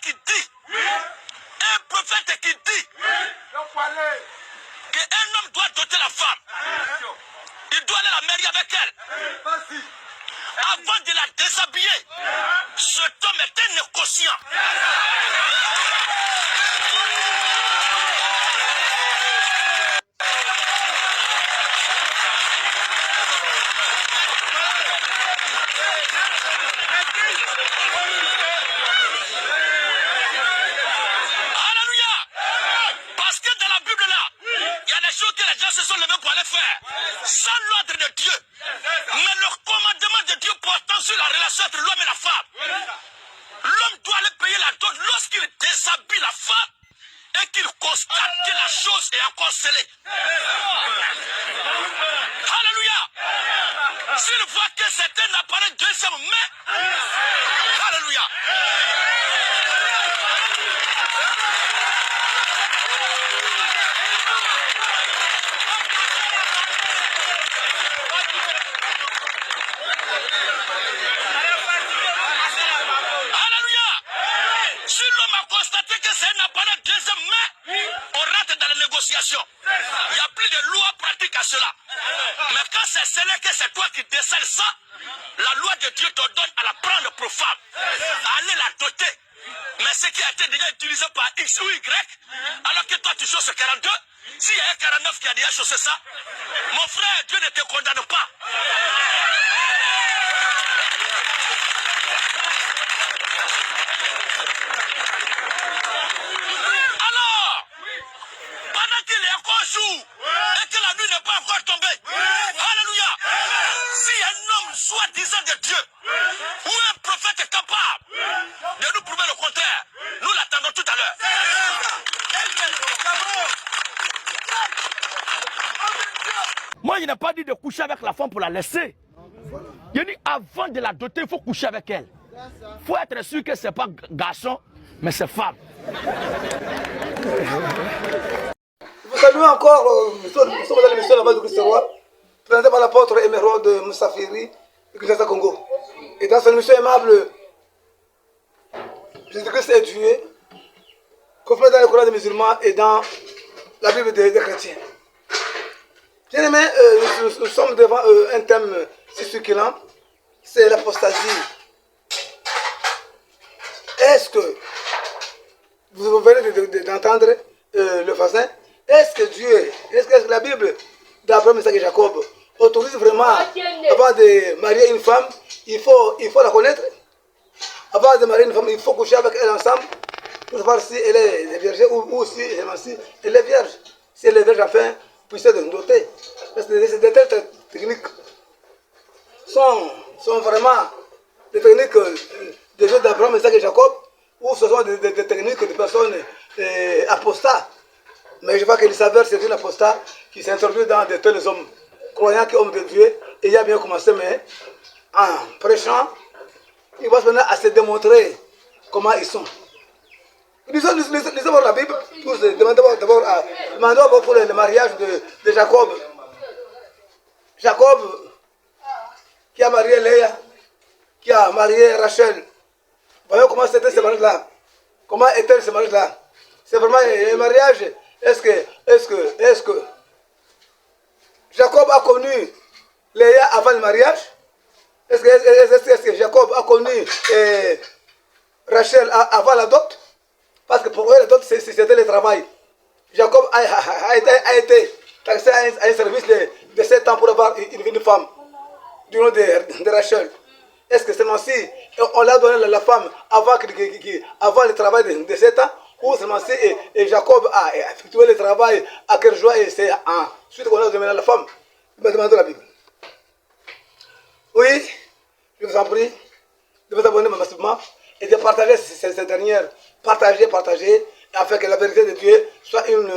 qui dit, un prophète qui dit qu'un homme doit doter la femme, il doit aller la marier avec elle. Avant de la déshabiller, cet homme est un inconscient. Alléluia. Parce que dans la Bible là, il y a des choses que les gens se sont levés pour aller faire sans l'ordre de Dieu. Mais le commandement de Dieu portant sur la relation entre l'homme et la femme. L'homme doit aller payer la dot lorsqu'il déshabille la femme et qu'il constate que la chose est encore scellée. Alléluia. S'il voit que c'est un appareil deuxième main, alléluia. Alléluia. Si l'homme a constaté que c'est un appareil deuxième main, on rentre dans la négociation. Il n'y a plus de loi pratique à cela. Mais quand c'est scellé que c'est toi qui décèles ça, la loi de Dieu te donne à la prendre pour femme, à aller la doter. Mais ce qui a été déjà utilisé par X ou Y, alors que toi tu choses 42, s'il y a un 49 qui a déjà chaussé ça, mon frère, Dieu ne te condamne pas. Alors, pendant qu'il est encore jour et que la nuit n'est pas encore tombée, alléluia, si un homme soi-disant de Dieu ou un prophète est capable de nous prouver le contraire, nous l'attendons tout à l'heure. Moi, je n'ai pas dit de coucher avec la femme pour la laisser. Je dis avant de la doter, il faut coucher avec elle. Il faut être sûr que ce n'est pas garçon, mais c'est femme. Vous saluez encore, nous sommes dans l'émission La Voix du Christ Roi, présentée par l'apôtre Émeraude Moussafiri du Kinshasa Congo. Et dans cette émission aimable, Jésus-Christ est Dieu, confirmé dans le Coran des musulmans et dans la Bible des chrétiens. Bien aimé, nous sommes devant un thème si succulent, c'est l'apostasie. Est-ce que vous venez d'entendre le voisin? Est-ce que Dieu, est-ce que la Bible d'Abraham, Isaac et Jacob autorise vraiment, avant de marier une femme, il faut la connaître? Avant de marier une femme, il faut coucher avec elle ensemble pour savoir si elle est vierge ou si elle est vierge. Si elle est vierge, enfin, puisse être dotée. Parce que ces telles techniques sont vraiment des techniques des jeux d'Abraham, Isaac et Jacob, ou ce sont des techniques de personnes apostats. Mais je vois que l'Isabelle, c'est une apostat qui s'introduit dans de tels hommes, croyant qu'homme de Dieu, et il a bien commencé, mais en prêchant, il va maintenant à se démontrer comment ils sont. Lisons d'abord la Bible, demandons pour le mariage de Jacob. Jacob, qui a marié Léa, qui a marié Rachel. Voyons comment c'était ce mariage-là. Comment était ce mariage-là? C'est vraiment un mariage. Est-ce que Jacob a connu Léa avant le mariage? Est-ce que Jacob a connu Rachel avant la dot? Parce que pour eux, la dot, c'était le travail. Jacob a été taxé à un service de 7 ans pour avoir une femme du nom de Rachel. Est-ce que seulement si on l'a donné la femme avant le travail de 7 ans, ou seulement si Jacob a effectué le travail à quel joie et c'est ensuite qu'on a donné la femme? Je me demande la Bible. Oui, je vous en prie de vous abonner massivement et de partager cette dernière. Partager, afin que la vérité de Dieu soit une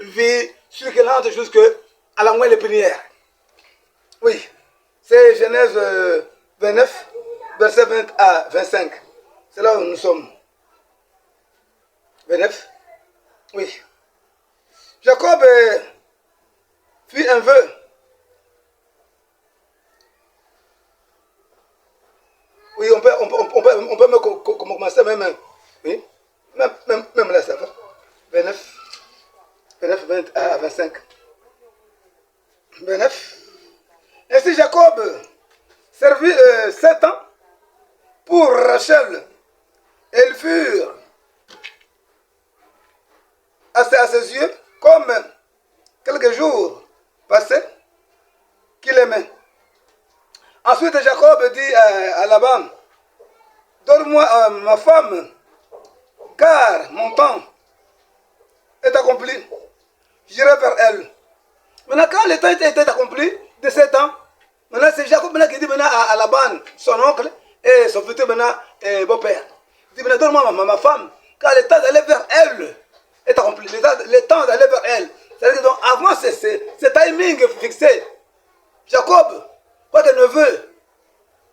vie circulante jusqu'à la moelle épinière. Oui, c'est Genèse 29, verset 20 à 25. C'est là où nous sommes. 29. Oui. Jacob fit un vœu. Oui, on peut même commencer même. Oui, même là, ça va. 29, 20 à 25. 29. Ainsi Jacob servit 7 ans pour Rachel. Elles furent à ses yeux comme quelques jours passés qu'il aimait. Ensuite, Jacob dit à Laban, donne-moi ma femme, car mon temps est accompli. J'irai vers elle. Maintenant, quand le temps était accompli, de 7 ans, maintenant c'est Jacob qui dit maintenant à Laban, son oncle, et son futur maintenant beau-père. Il dit maintenant, donne-moi ma femme, car le temps d'aller vers elle est accompli. Le temps d'aller vers elle. C'est-à-dire que donc, avant ce timing fixé, Jacob, quoi que neveu,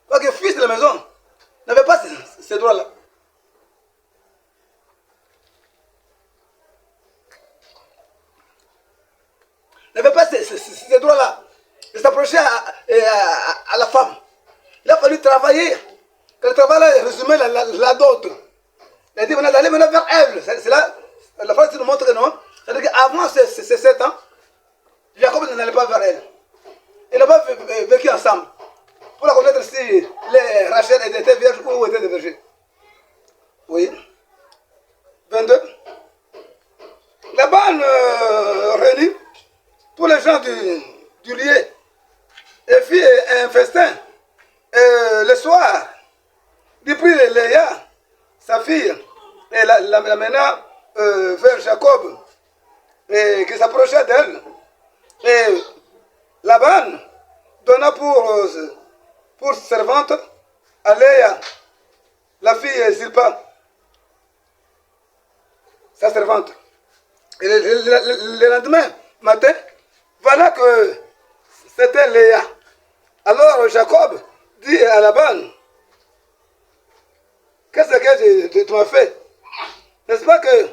quoi que fils de la maison, n'avait pas ces droits-là. N'avait pas ces droits-là. Il s'approchait à la femme. Il a fallu travailler. Quand le travail résumait la dot. Il a dit maintenant d'aller maintenant vers elle. C'est là, la phrase nous montre que non. C'est-à-dire qu'avant ces 7 ans, Jacob n'allait pas vers elle. Ils n'ont pas vécu ensemble. Pour la connaître si les Rachel étaient vierges ou étaient des vergers. Oui. 22. Laban réunit tous les gens du lieu et fit un festin. Et le soir, il prit Léa, sa fille, et la mena vers Jacob, et qui s'approchait d'elle. Et Laban donna pour servante à Léa, la fille Zilpa, sa servante. Et le lendemain matin, voilà que c'était Léa. Alors Jacob dit à Laban, qu'est-ce que tu m'as fait? N'est-ce pas que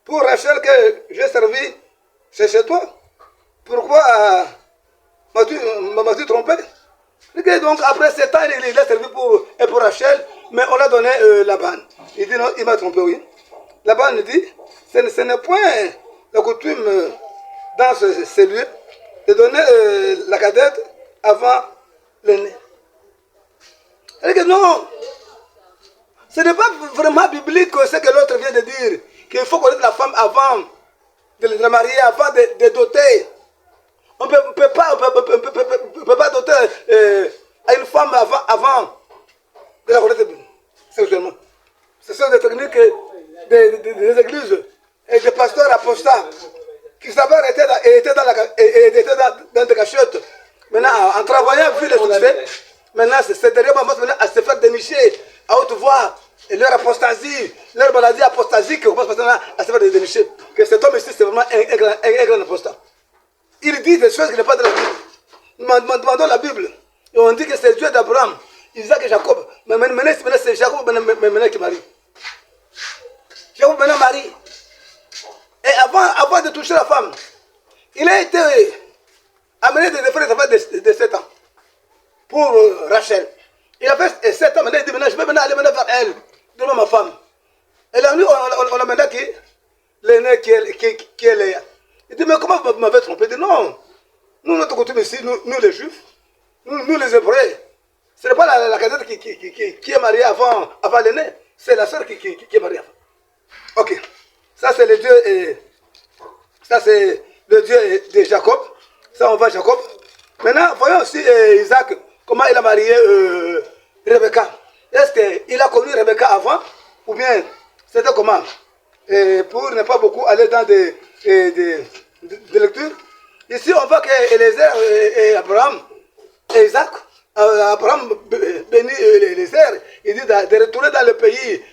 pour Rachel que j'ai servi chez toi, pourquoi m'as-tu trompé? Et donc après 7 ans, il a servi pour Rachel, mais on l'a donné Laban. Il dit non, il m'a trompé, oui. Laban dit, ce n'est point la coutume dans ces lieux de donner la cadette avant l'aîné. Il dit non, ce n'est pas vraiment biblique ce que l'autre vient de dire, qu'il faut connaître la femme avant de la marier, avant de doter. On ne peut pas doter à une femme avant de la connaître sexuellement. Ce sont des techniques des églises et des pasteurs apostats qui savaient étaient dans des cachettes. Maintenant, en travaillant, vu les succès, maintenant, c'est derrière moi à se faire dénicher à haute voix. Et leur apostasie, leur maladie apostasique, on passe maintenant à se faire dénicher. Que cet homme ici, c'est vraiment un grand apostat. Il dit des choses qui ne sont pas de la Bible. Nous demandons la Bible. Et on dit que c'est Dieu d'Abraham, Isaac et Jacob. Mais maintenant, c'est Jacob qui marie. Jacob maintenant marie. Et avant de toucher la femme, il a été amené de faire des affaires de 7 ans. Pour Rachel. Il a fait 7 ans, maintenant il dit, maintenant, je vais maintenant aller vers elle. Donne-moi ma femme. Et là, on a maintenant qui l'aîné qui est Léa. Il dit, mais comment vous m'avez trompé? Il dit, non. Nous, notre coutume ici, nous les Juifs, nous les Hébreux, ce n'est pas la cadette qui est mariée avant l'aîné. C'est la sœur qui est mariée avant. Ok. Ça, c'est le Dieu ça, c'est le Dieu de Jacob. Ça, on va à Jacob. Maintenant, voyons aussi Isaac, comment il a marié Rebecca. Est-ce qu'il a connu Rebecca avant? Ou bien, c'était comment? Pour ne pas beaucoup aller dans des lectures. Ici, on voit qu'Eliezer et Abraham et Isaac, Abraham bénit Eliezer, il dit de retourner dans le pays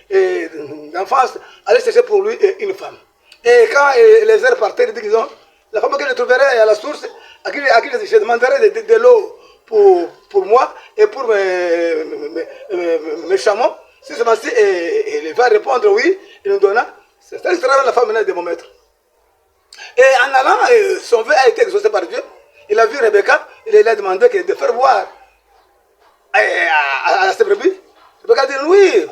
d'enfance, aller chercher pour lui une femme. Et quand Eliezer partait, il dit disons, la femme que je trouverai à la source, à qui je demanderai de l'eau pour moi et pour mes chameaux. Si c'est ainsi, il va répondre oui, il nous donna. C'est ça qui sera la femme de mon maître. Et en allant, son vœu a été exaucé par Dieu. Il a vu Rebecca, il a demandé de faire voir à ses brebis Rebecca dit oui,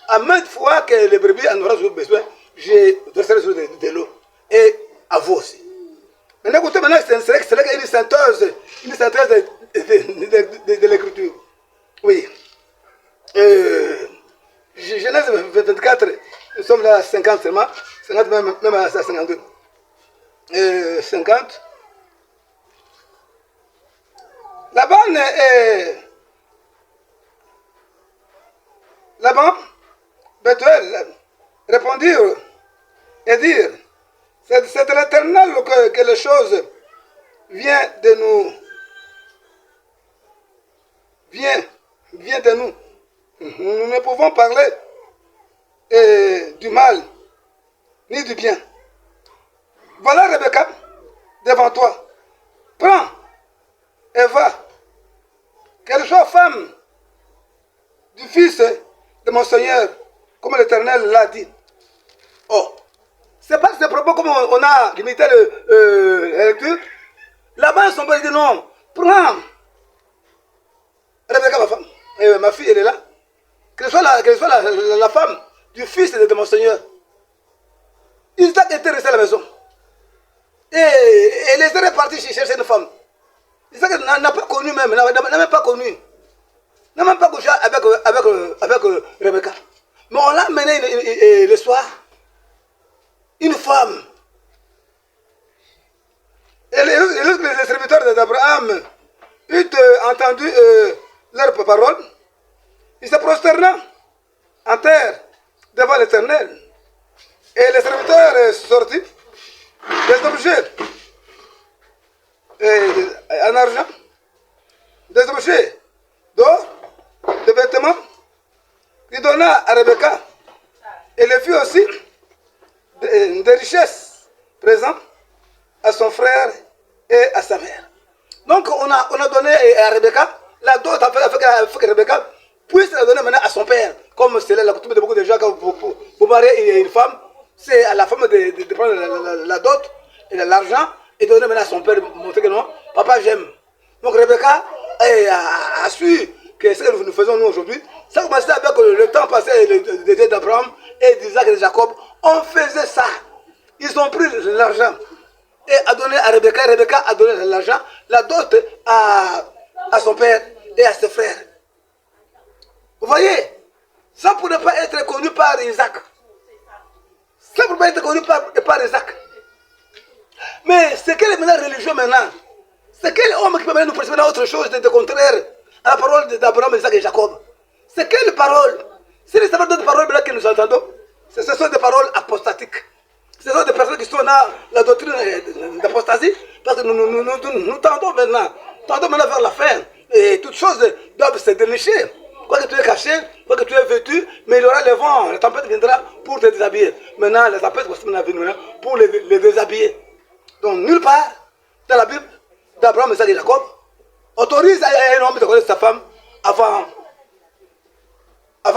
à maintes fois que les brebis en auront besoin, je verserai sur de l'eau. Et à vous aussi. Maintenant, écoutez, maintenant, c'est une synthèse de l'écriture. Oui. Genèse 24, nous sommes là à 50 seulement, 50 même à 52. 50. Laban, Bethuel, répondirent et dirent, c'est de l'Éternel que les choses viennent de nous. Viens de nous. Nous ne pouvons parler du mal ni du bien. Voilà Rebecca devant toi. Prends et va. Qu'elle soit femme du fils de mon Seigneur, comme l'Éternel l'a dit. Oh, c'est pas ce propos comme on a limité la lecture. Là-bas, son père dit non, prends. Rebecca, ma femme, ma fille, elle est là. Qu'elle soit la femme du fils de mon Seigneur. Isaac était resté à la maison. Et les autres est parti chercher une femme. Isaac n'a pas connu même, n'a même pas connu. N'a même pas couché avec Rebecca. Mais on l'a mené le soir. Une femme. Et les serviteurs d'Abraham eurent entendu leur parole, ils se prosternant en terre devant l'Éternel. Et les serviteurs sortis des objets en argent, des objets d'or, de vêtements, il donna à Rebecca. Et les filles aussi des richesses présentes à son frère et à sa mère. Donc on a donné à Rebecca, la dot a fait que Rebecca puisse la donner maintenant à son père. Comme c'est la coutume de beaucoup de gens, quand vous mariez une femme, c'est à la femme de prendre la dot et l'argent et de donner maintenant à son père, montrer que non, papa j'aime. Donc Rebecca a su que ce que nous faisons nous aujourd'hui, ça a commencé avec le temps passé des dieux d'Abraham et d'Isaac et de Jacob. On faisait ça. Ils ont pris l'argent et a donné à Rebecca. Rebecca a donné l'argent, la dot à son père et à ses frères. Vous voyez, ça pour ne pas être connu par Isaac. Ça pour ne pas être connu par Isaac. Mais c'est quel est maintenant religieux maintenant? C'est quel homme qui peut maintenant nous préciser autre chose de contraire à la parole d'Abraham, Isaac et Jacob? C'est quelle parole? C'est les d'autres paroles que nous entendons. Ce sont des paroles apostatiques. Ce sont des personnes qui sont dans la doctrine d'apostasie. Parce que nous tendons maintenant vers la fin. Et toutes choses doivent se dénicher. Quoi que tu es caché, quoi que tu es vêtu, mais il y aura le vent, la tempête viendra pour te déshabiller. Maintenant, la tempête va venir pour les déshabiller. Donc, nulle part dans la Bible d'Abraham, Isaac et Jacob autorise à un homme de connaître sa femme avant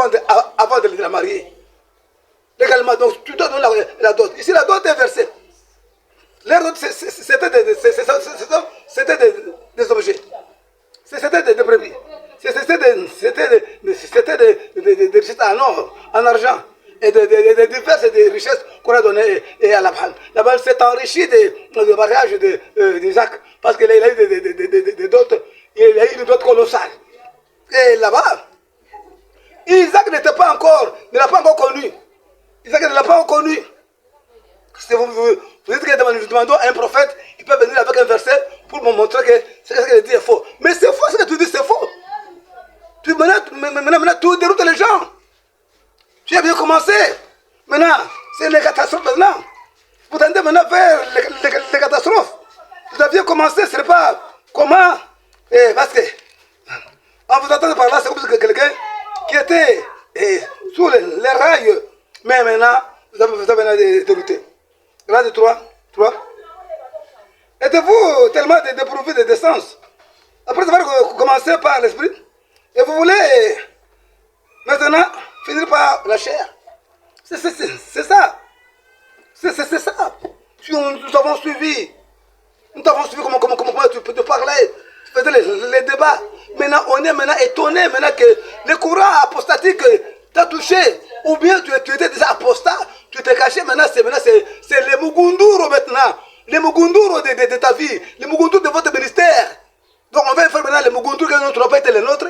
de la marier. Légalement, donc tu dois donner la dot. Ici, la dot est versée. Leur dot, c'était des objets. C'était des brebis. C'était des richesses en or, en argent. Et de diverses richesses qu'on a données à Laban. Laban s'est enrichi du mariage d'Isaac. Parce qu'il a eu des dots. Il a eu des dots colossales. Et là-bas, Isaac ne l'a pas encore connu. Isaac ne l'a pas encore connu. Si vous dites que nous demandons à un prophète, il peut venir avec un verset pour me montrer que ce qu'il dit est faux. Mais c'est faux, ce que tu dis, c'est faux. Maintenant, tu déroutes les gens. Tu as bien commencé. Maintenant, c'est les catastrophes maintenant. Vous tendez maintenant vers les catastrophes. Vous aviez commencé, ce n'est pas comment. Parce que, en vous entendant par là, c'est comme quelqu'un qui était sous les rails. Mais maintenant, vous avez dérouté. Grade 3. Êtes-vous tellement dépourvu de décence après avoir commencé par l'esprit et vous voulez maintenant finir par la chair? C'est ça. C'est ça. Nous t'avons suivi. Nous t'avons suivi comment tu peux te parler. faisait les débats. Maintenant, on est maintenant étonné maintenant que le courant apostatique t'a touché. Ou bien tu étais déjà apostat, tu t'es caché, maintenant c'est les Mugunduro maintenant. Les Mugunduro de ta vie, les Mugunduro de votre ministère. Donc on va faire maintenant les Mugunduro qui n'ont pas été les nôtres.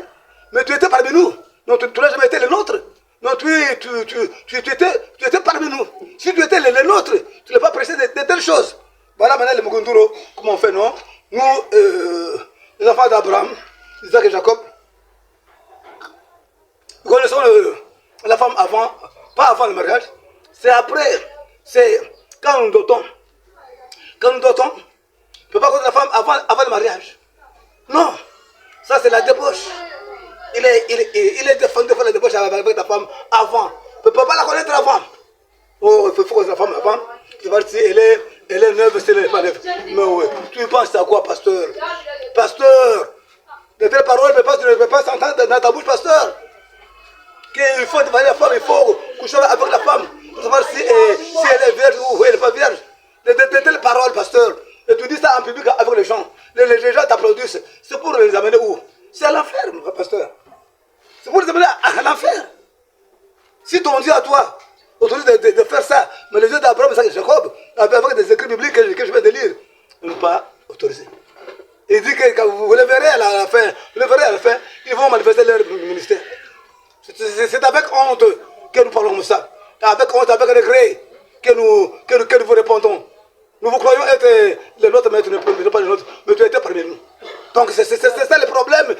Mais tu étais parmi nous. Non, tu n'as jamais été les nôtres. Non, tu étais parmi nous. Si tu étais les nôtres, tu n'as pas pressé de telles choses. Voilà maintenant les Mugunduro, comment on fait, non? Nous, les enfants d'Abraham, Isaac et Jacob, nous connaissons la femme avant, pas avant le mariage, c'est après, c'est quand nous dotons. Quand nous dotons, on ne peut pas connaître la femme avant le mariage. Non, ça c'est la débauche. Il est défendu de faire la débauche avec ta femme avant. On ne peut pas la connaître avant. Oh, il faut connaître la femme avant. Tu vas dire si elle est neuve, si elle n'est pas neuve. Mais oui, tu penses à quoi, pasteur? Pasteur, de telles paroles ne peuvent pas s'entendre dans ta bouche, pasteur. Qu'il faut dévaler la femme, il faut coucher avec la femme pour savoir si elle est vierge ou elle n'est pas vierge. De telles paroles, pasteur. Et tu dis ça en public avec les gens. Les gens t'applaudissent. C'est pour les amener où? C'est à l'enfer, pasteur. C'est pour les amener à l'enfer. Si ton Dieu à toi autorise de faire ça, mais les Dieu d'Abraham, Isaac et Jacob, avec des écrits bibliques que je viens de lire, ne sont pas autorisés. Il dit que quand vous les verrez à la fin, ils vont manifester leur ministère. C'est avec honte que nous parlons de ça. Avec honte, avec regret que nous vous répondons. Nous vous croyons être les nôtres, mais tu n'es pas les nôtres, mais tu étais parmi nous. Donc c'est ça le problème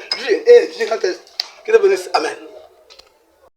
gigantesque. Que Dieu bénisse. Amen.